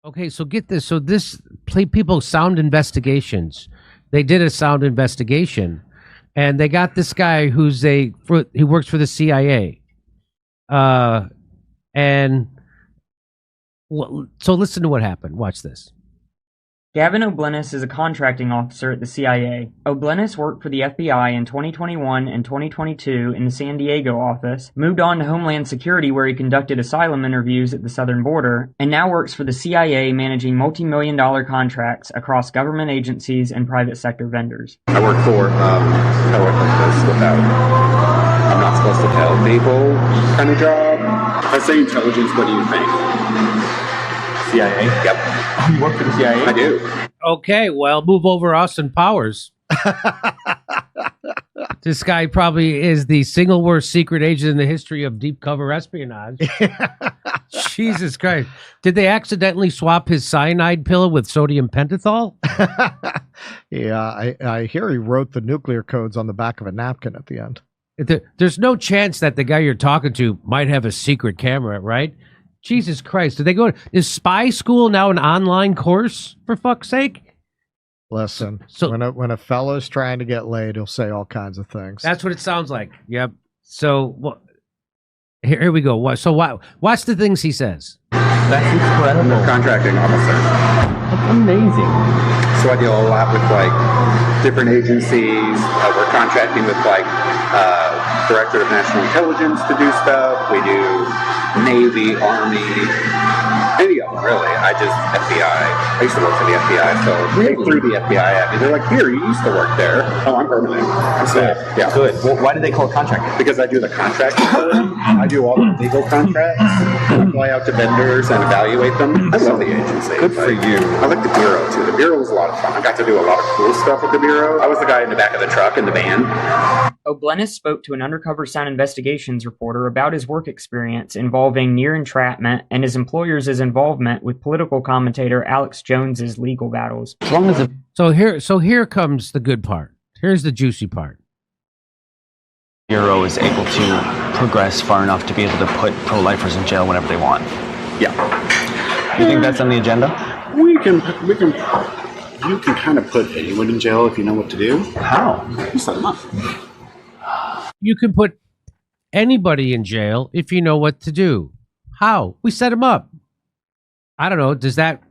Okay, so get this. So this play people sound investigations. They did a sound investigation, and they got this guy he works for the CIA. And so listen to what happened. Watch this. Gavin Oblenus is a contracting officer at the CIA. Oblenus worked for the FBI in 2021 and 2022 in the San Diego office, moved on to Homeland Security where he conducted asylum interviews at the southern border, and now works for the CIA managing multi-million-dollar contracts across government agencies and private sector vendors. I work for, how do I put this without, I'm not supposed to tell people kind of job. If I say intelligence, what do you think? CIA? Yep. You work for the CIA? I do. Okay, well, move over Austin Powers. This guy probably is the single worst secret agent in the history of deep cover espionage. Jesus Christ. Did they accidentally swap his cyanide pill with sodium pentothal? Yeah, I hear he wrote the nuclear codes on the back of a napkin at the end. There's no chance that the guy you're talking to might have a secret camera, right? Jesus Christ. Did they go? Is spy school now an online course, for fuck's sake? Listen, So- when a fellow's trying to get laid, he'll say all kinds of things. That's what it sounds like. Yep. So here we go. Watch the things he says. That's incredible. I'm a contracting officer. That's amazing. So I deal a lot with like different agencies. We're contracting with like Director of National Intelligence to do stuff. We do Navy, Army, any of them really. I just FBI. I used to work for the FBI, so they threw the FBI at me. They're like, "Here, you used to work there." Oh, I'm permanent. So, yeah. Good. Well, why do they call it contracting? Because I do the contract authority. I do all the legal contracts. I fly out to vendors and evaluate them. I love the agency. Good for you. I like the bureau too. The bureau was a lot of fun. I got to do a lot of cool stuff with the bureau. I was the guy in the back of the truck in the van. Oblenus spoke to an undercover sound investigations reporter about his work experience involving near entrapment and his employer's involvement with political commentator Alex Jones's legal battles. As long as the So here comes the good part. Here's the juicy part. Bureau is able to progress far enough to be able to put pro-lifers in jail whenever they want. Yeah. You think that's on the agenda? You can kind of put anyone in jail if you know what to do. How? You set them up. You can put anybody in jail if you know what to do. How? We set him up. I don't know. Does that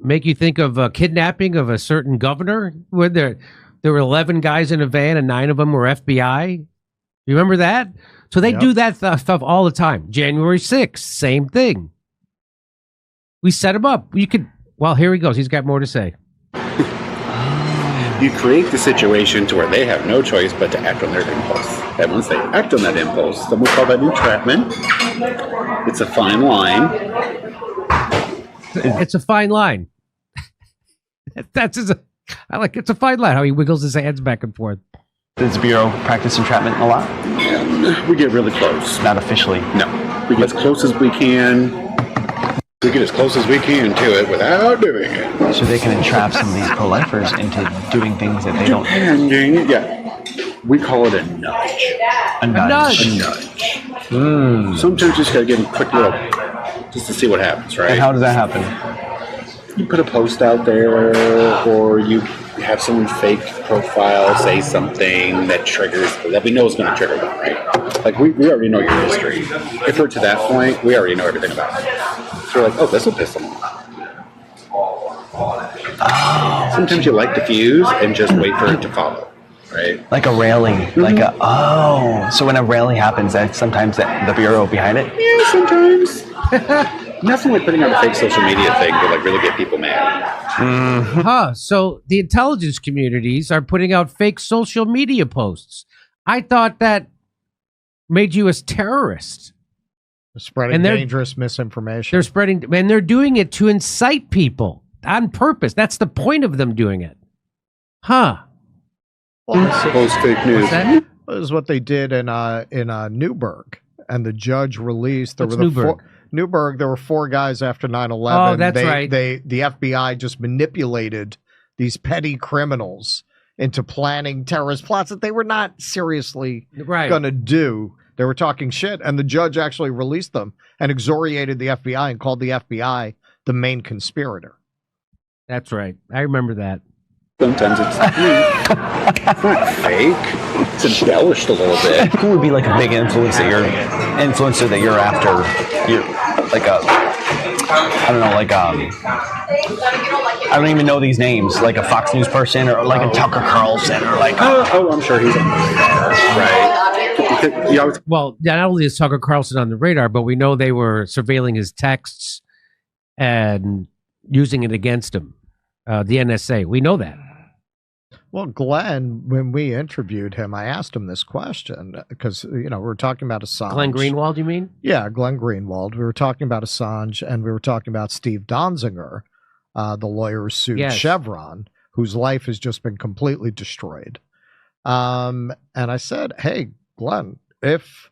make you think of a kidnapping of a certain governor? Where there were 11 guys in a van and 9 of them were FBI? You remember that? So they do that stuff all the time. January 6th, same thing. We set him up. You could. Well, here he goes. He's got more to say. You create the situation to where they have no choice but to act on their impulse. And once they act on that impulse, then we call that entrapment. It's a fine line. It's a fine line. I like it's a fine line how he wiggles his hands back and forth. Does the Bureau practice entrapment a lot? We get really close. Not officially. No. We get as close as we can. We get as close as we can to it without doing it. So they can entrap some of these pro-lifers into doing things that they don't. Depending, yeah. We call it a nudge. A nudge. A nudge. Sometimes you just gotta give them a quick little, just to see what happens, right? And how does that happen? You put a post out there, or you have someone fake profile say something that triggers, that we know is going to trigger them, right? Like, we already know your history. If we're to that point, we already know everything about it. So we're like, oh, this will piss them off. Oh. Sometimes you light the fuse and just wait for it to follow, right? Like a rally. So when a rally happens, that's sometimes the Bureau behind it? Yeah, sometimes. Nothing like putting out a fake social media thing to like really get people mad. So the intelligence communities are putting out fake social media posts. I thought that made you a terrorist. Spreading dangerous misinformation. They're spreading, and they're doing it to incite people on purpose. That's the point of them doing it. Well, Post fake news. That is what they did in Newburgh, and the judge released. What's Newburgh? Newburgh, there were 4 guys after 9/11. Oh, that's right. The FBI just manipulated these petty criminals into planning terrorist plots that they were not seriously going to do. They were talking shit, and the judge actually released them and excoriated the FBI and called the FBI the main conspirator. That's right. I remember that. Sometimes it's not fake. It's embellished a little bit. Who would be like a big influencer that you're after? You're like I don't even know these names. Like a Fox News person or like a Tucker Carlson or like. I'm sure he's on the radar, right? Well, not only is Tucker Carlson on the radar, but we know they were surveilling his texts and using it against him. The NSA. We know that. Well, Glenn, when we interviewed him, I asked him this question because, we were talking about Assange. Glenn Greenwald, you mean? Yeah, Glenn Greenwald. We were talking about Assange, and we were talking about Steve Donziger, the lawyer who sued Chevron, whose life has just been completely destroyed. And I said, hey, Glenn, if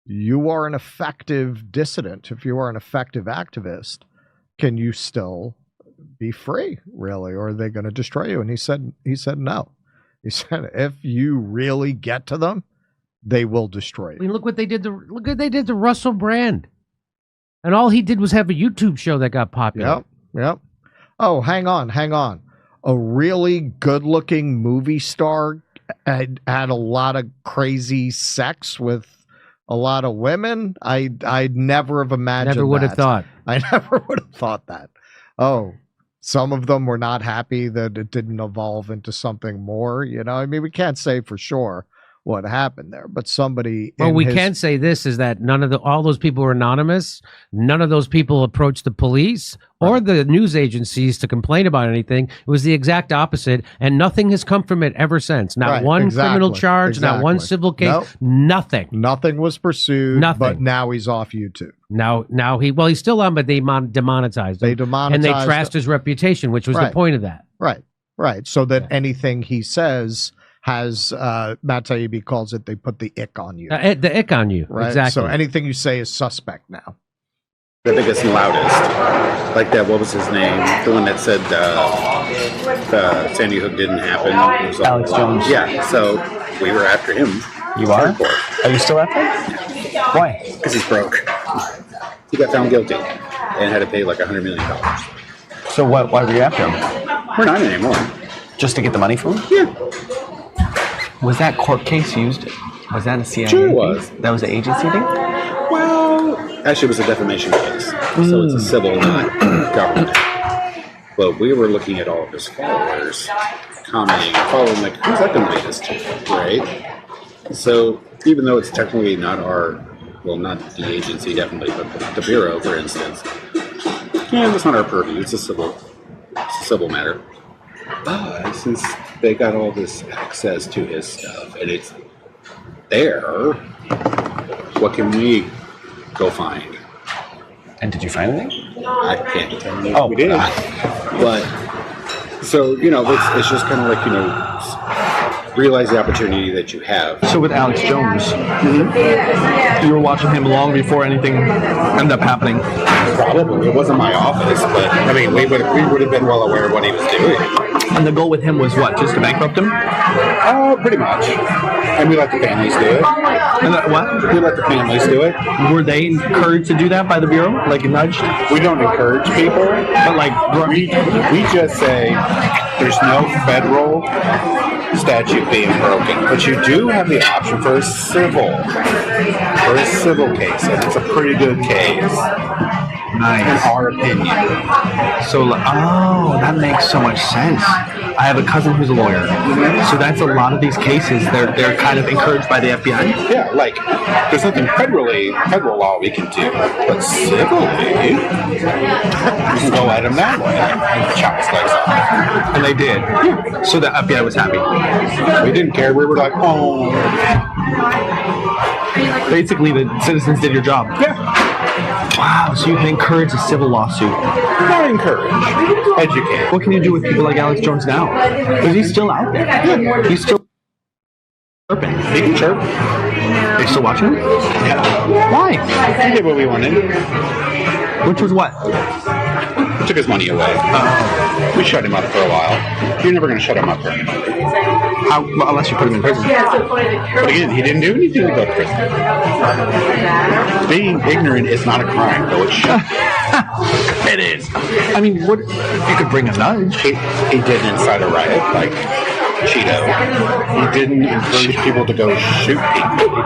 you are an effective dissident, if you are an effective activist, can you still be free, really, or are they going to destroy you? And he said no. He said if you really get to them, they will destroy you. I mean, look what they did to Russell Brand, and all he did was have a YouTube show that got popular. Yep. Oh, hang on. A really good-looking movie star had a lot of crazy sex with a lot of women. I'd never have imagined. Never would have thought. I never would have thought that. Oh. Some of them were not happy that it didn't evolve into something more, I mean, we can't say for sure what happened there, but somebody. Well, we can say this is that all those people were anonymous. None of those people approached the police or the news agencies to complain about anything. It was the exact opposite, and nothing has come from it ever since. Not one criminal charge, not one civil case, nothing. Nothing was pursued. Nothing. But now he's off YouTube. Now he's still on, but they demonetized him. They demonetized and they trashed his reputation, which was the point of that. Right. So that anything he says has, Matt Taibbi calls it, they put the ick on you. The ick on you, right? Exactly. So anything you say is suspect now. The biggest and loudest. Like that, what was his name? The one that said Sandy Hook didn't happen. Alex Jones. Yeah, so we were after him. You are? Are you still after him? Why? Because he's broke. He got found guilty and had to pay like $100 million. So why were you after him? We're not anymore. Just to get the money from him? Yeah. Was that court case used? Was that a CIA? Sure it was. That was an agency thing? Well, actually it was a defamation case. So it's a civil, not government. But we were looking at all of his followers, commenting, following, like, who's that going to lead us to, right? So even though it's technically not not the agency, definitely, but the Bureau, for instance, that's not our purview. It's a civil matter. But since they got all this access to his stuff and it's there, what can we go find? And did you find anything? I can't tell you if we did. But, so, it's just kind of like, realize the opportunity that you have. So with Alex Jones, you were watching him long before anything ended up happening. Probably. It wasn't my office, but, I mean, we would have been well aware of what he was doing. And the goal with him was what? Just to bankrupt him? Pretty much. And we let the families do it. And what? We let the families do it. Were they encouraged to do that by the Bureau? Like nudged? We don't encourage people. But like... We just say there's no federal statute being broken. But you do have the option for a civil case. And it's a pretty good case. Nice. In our opinion. So, that makes so much sense. I have a cousin who's a lawyer. So that's a lot of these cases, they're kind of encouraged by the FBI. Yeah, like, there's nothing federal law we can do. But civilly, we can go at them that way and chop his legs off. And they did. Yeah. So the FBI was happy. We didn't care. We were like, oh. Basically, the citizens did your job. Yeah. Wow, so you can encourage a civil lawsuit. Not encourage. Educate. What can you do with people like Alex Jones now? Because he's still out there. Yeah. He's still chirping. He can chirp. They still watching him? Yeah. Why? He did what we wanted. Which was what? We took his money away. We shut him up for a while. You're never going to shut him up for anybody. Unless you put him in prison. But again, he didn't do anything to go to prison. Being ignorant is not a crime, though it should. it is. I mean, what you could bring a nudge. He didn't incite a riot like Cheeto. He didn't encourage people to go shoot people.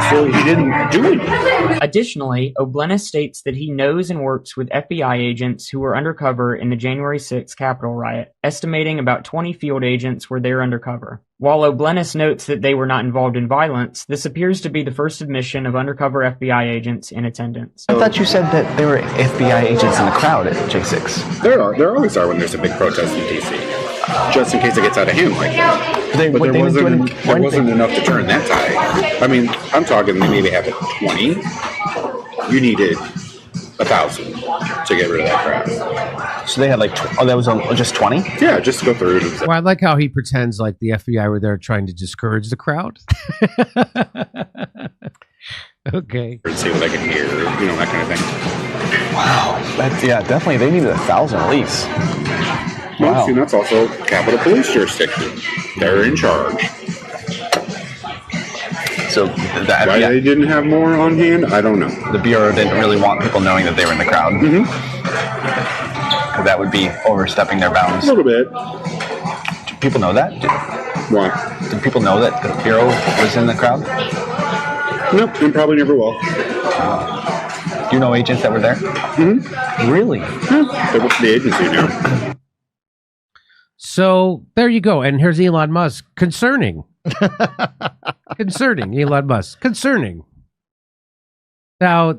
He didn't do anything. Additionally, Oblenus states that he knows and works with FBI agents who were undercover in the January 6th Capitol riot, estimating about 20 field agents were there undercover. While Oblenus notes that they were not involved in violence, this appears to be the first admission of undercover FBI agents in attendance. I thought you said that there were FBI agents in the crowd at J6. There always are when there's a big protest in D.C. Just in case it gets out of hand like that. But there wasn't enough to turn that tide. I mean, I'm talking they maybe have 20. You needed 1,000 to get rid of that crowd. So they had like, that was just 20? Yeah, just to go through it. Well, I like how he pretends like the FBI were there trying to discourage the crowd. Okay. See what I can hear, that kind of thing. Wow. Definitely. They needed 1,000 at least. Well, and that's also Capitol Police jurisdiction. They're in charge. So why they didn't have more on hand, I don't know. The Bureau didn't really want people knowing that they were in the crowd. Mm-hmm. That would be overstepping their bounds. A little bit. Do people know that? Why? Did people know that the Bureau was in the crowd? Nope, and probably never will. Do you know agents that were there? Mm-hmm. Really? Yeah. They work for the agency now. So there you go. And here's Elon Musk. Concerning. Concerning, Elon Musk. Concerning. Now,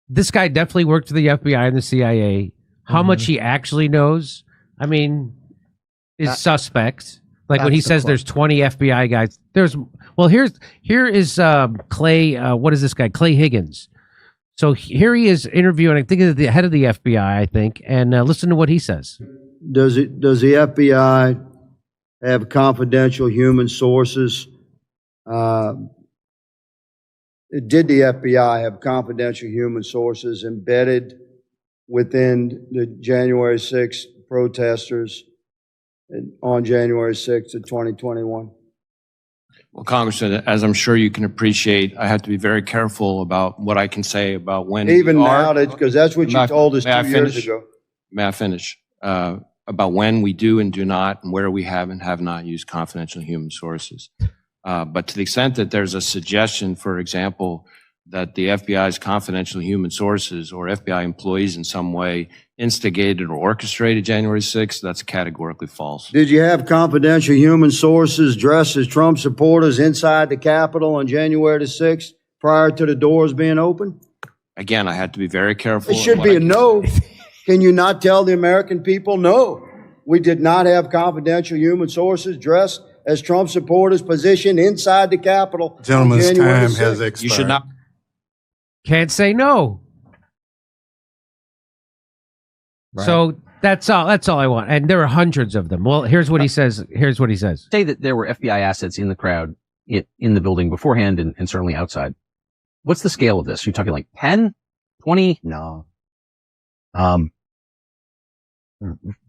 this guy definitely worked for the FBI and the CIA. How much he actually knows, I mean, is suspect. Like when he says there's 20 FBI guys. Here is Clay, what is this guy? Clay Higgins. So here he is interviewing, I think, the head of the FBI, I think, and listen to what he says. Does the FBI have confidential human sources? Did the FBI have confidential human sources embedded within the January 6th protesters on January 6th of 2021? Well, Congressman, as I'm sure you can appreciate, I have to be very careful about what I can say about when. Even now, because that's what you told us 2 years ago. May I finish? About when we do and do not, and where we have and have not used confidential human sources. But to the extent that there's a suggestion, for example, that the FBI's confidential human sources or FBI employees in some way instigated or orchestrated January 6th, that's categorically false. Did you have confidential human sources dressed as Trump supporters inside the Capitol on January the 6th prior to the doors being open? Again, I had to be very careful. It should be a no. Can you not tell the American people, no, we did not have confidential human sources dressed as Trump supporters positioned inside the Capitol? Gentleman's time has expired. You should not. Can't say no. Right. So that's all I want. And there are hundreds of them. Well, here's what he says. Say that there were FBI assets in the crowd, in the building beforehand and certainly outside. What's the scale of this? You're talking like 10, 20? No.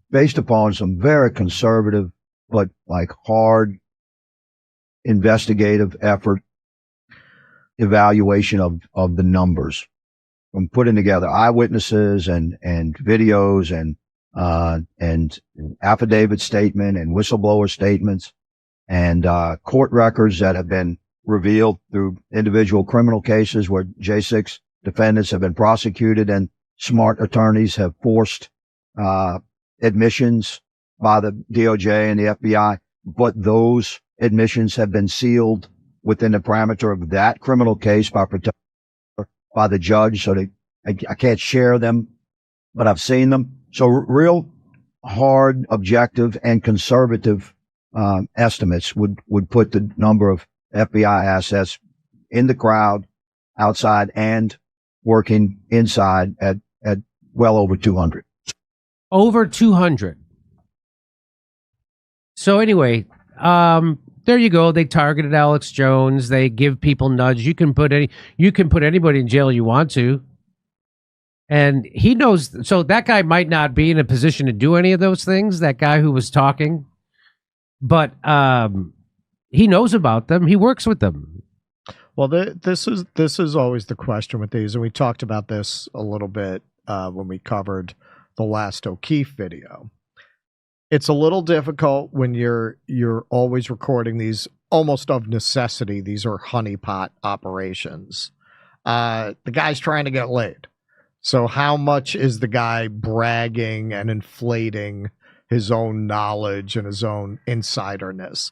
Based upon some very conservative, but like hard investigative effort, evaluation of the numbers from putting together eyewitnesses and videos and affidavit statement and whistleblower statements and court records that have been revealed through individual criminal cases where J6 defendants have been prosecuted and smart attorneys have forced admissions by the DOJ and the FBI, but those admissions have been sealed within the parameter of that criminal case by the judge, so I can't share them, but I've seen them. So real hard, objective, and conservative estimates would put the number of FBI assets in the crowd, outside, and working inside at well over 200. Over 200. So anyway, there you go. They targeted Alex Jones. They give people nudge. You can put anybody in jail you want to. And he knows. So that guy might not be in a position to do any of those things. That guy who was talking, but he knows about them. He works with them. Well, this is always the question with these, and we talked about this a little bit when we covered the last O'Keefe video. It's a little difficult when you're always recording these almost of necessity. These are honeypot operations. The guy's trying to get laid. So how much is the guy bragging and inflating his own knowledge and his own insiderness?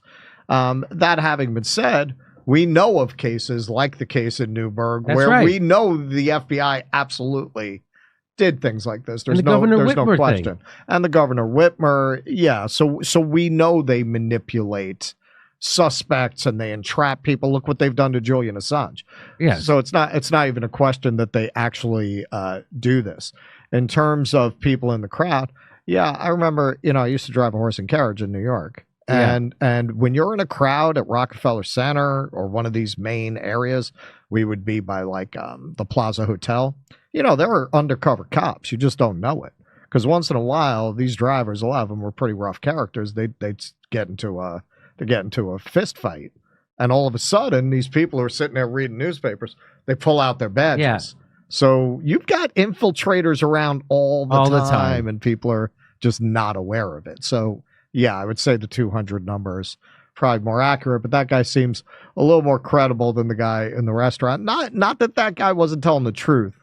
That having been said, we know of cases like the case in Newburgh where we know the FBI absolutely did things like this. There's no question. And the Governor Whitmer, yeah. So we know they manipulate suspects and they entrap people. Look what they've done to Julian Assange. Yeah. So it's not even a question that they actually do this. In terms of people in the crowd, yeah, I remember, I used to drive a horse and carriage in New York. And when you're in a crowd at Rockefeller Center or one of these main areas, we would be by like the Plaza Hotel. There are undercover cops. You just don't know it. Because once in a while, these drivers, a lot of them were pretty rough characters. They'd get into a fist fight. And all of a sudden, these people who are sitting there reading newspapers, they pull out their badges. Yeah. So you've got infiltrators around all the time, and people are just not aware of it. So yeah, I would say the 200 number is probably more accurate, but that guy seems a little more credible than the guy in the restaurant. Not that guy wasn't telling the truth,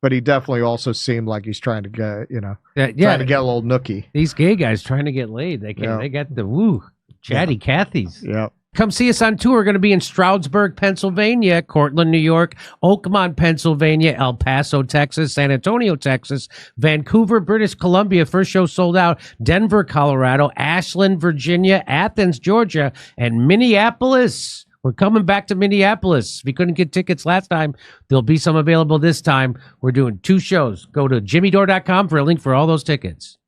but he definitely also seemed like he's trying to get, trying to get a little nookie. These gay guys trying to get laid. They got the chatty Cathys. Yeah. Come see us on tour. We're going to be in Stroudsburg, Pennsylvania, Cortland, New York, Oakmont, Pennsylvania, El Paso, Texas, San Antonio, Texas, Vancouver, British Columbia. First show sold out. Denver, Colorado, Ashland, Virginia, Athens, Georgia, and Minneapolis. We're coming back to Minneapolis. If you couldn't get tickets last time, there'll be some available this time. We're doing 2 shows. Go to jimmydore.com for a link for all those tickets.